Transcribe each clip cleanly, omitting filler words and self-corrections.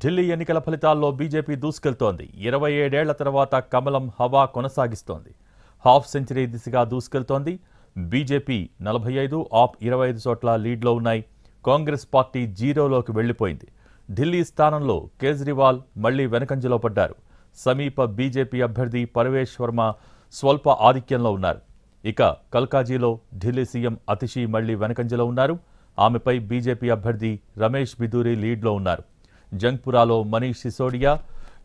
ఢిల్లీ ఎన్నికల ఫలితాల్లో బీజేపీ దూసుకెళ్తోంది. 27 ఏళ్ల తర్వాత కమలం హవా కొనసాగిస్తోంది. హాఫ్ సెంచరీ దిశగా దూసుకెళ్తోంది. బీజేపీ 45, ఆప్ 25 చోట్ల లీడ్లో ఉన్నాయి. కాంగ్రెస్ పార్టీ జీరోలోకి వెళ్లిపోయింది. ఢిల్లీ స్థానంలో కేజ్రీవాల్ మళ్లీ వెనకంజలో పడ్డారు. సమీప బీజేపీ అభ్యర్థి పరవేష్ వర్మ స్వల్ప ఆధిక్యంలో ఉన్నారు. ఇక కల్కాజీలో ఢిల్లీ సీఎం అతిషి మళ్లీ వెనకంజలో ఉన్నారు. ఆమెపై బీజేపీ అభ్యర్థి రమేష్ బిధూరి లీడ్లో ఉన్నారు. జంగ్పురాలో మనీష్ సిసోడియా,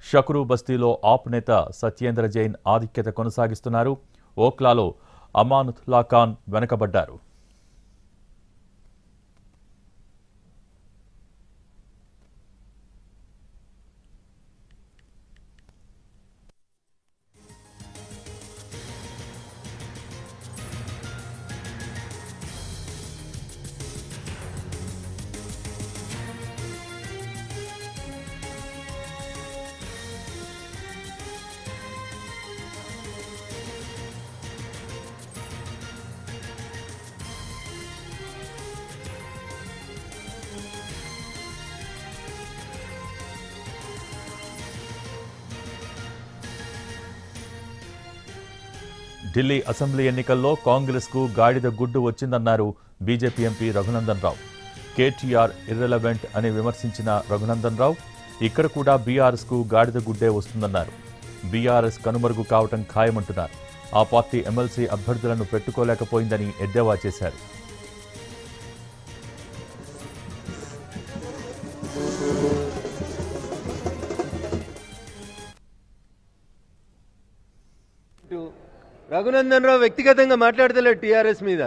షకురు బస్తీలో ఆప్ నేత సత్యేంద్ర జైన్ ఆధిక్యత కొనసాగిస్తున్నారు. ఓక్లాలో అమానుల్లా ఖాన్ వెనకబడ్డారు. ఢిల్లీ అసెంబ్లీ ఎన్నికల్లో కాంగ్రెస్కు గాడిద గుడ్డు వచ్చిందన్నారు BJP MP Raghunandan Rao. KTR irrelevant అని విమర్శించిన రఘునందన్ రావు ఇక్కడ కూడా బీఆర్ఎస్కు గాడిద గుడ్డే వస్తుందన్నారు. బీఆర్ఎస్ కనుమరుగు కావటం ఖాయమంటున్నారు. ఆ పార్టీ ఎమ్మెల్సీ అభ్యర్థులను పెట్టుకోలేకపోయిందని ఎద్దేవా చేశారు. రఘునందన్ రావు వ్యక్తిగతంగా మాట్లాడతలేడు టీఆర్ఎస్ మీద.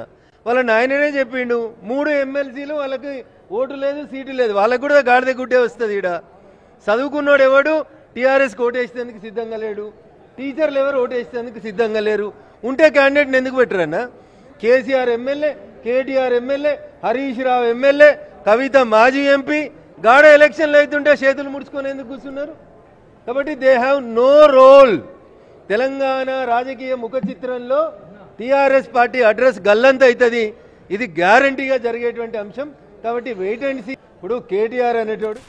వాళ్ళ నాయననే చెప్పిండు 3 ఎమ్మెల్సీలు వాళ్ళకి ఓటు లేదు, సీటు లేదు. వాళ్ళకు కూడా గాడిద గుడ్డే వస్తుంది. ఈడ చదువుకున్నాడు ఎవడు టీఆర్ఎస్కి ఓటేసేందుకు సిద్ధంగా లేడు. టీచర్లు ఎవరు ఓటేసేందుకు సిద్ధంగా లేరు. ఉంటే క్యాండిడేట్ని ఎందుకు పెట్టరన్నా? KCR MLA, KTR MLA, Harish Rao MLA, కవిత మాజీ ఎంపీ. గాడ ఎలక్షన్లు అవుతుంటే చేతులు ముడుచుకొని ఎందుకు కూర్చున్నారు? కాబట్టి they have no role. Telangana రాజకీయ ముఖ చిత్రంలో టీఆర్ఎస్ పార్టీ అడ్రస్ గల్లంత అవుతుంది. ఇది గ్యారంటీగా జరిగేటువంటి అంశం. కాబట్టి వెయిట్ అండ్ సీ. ఇప్పుడు కేటీఆర్ అనేటోడు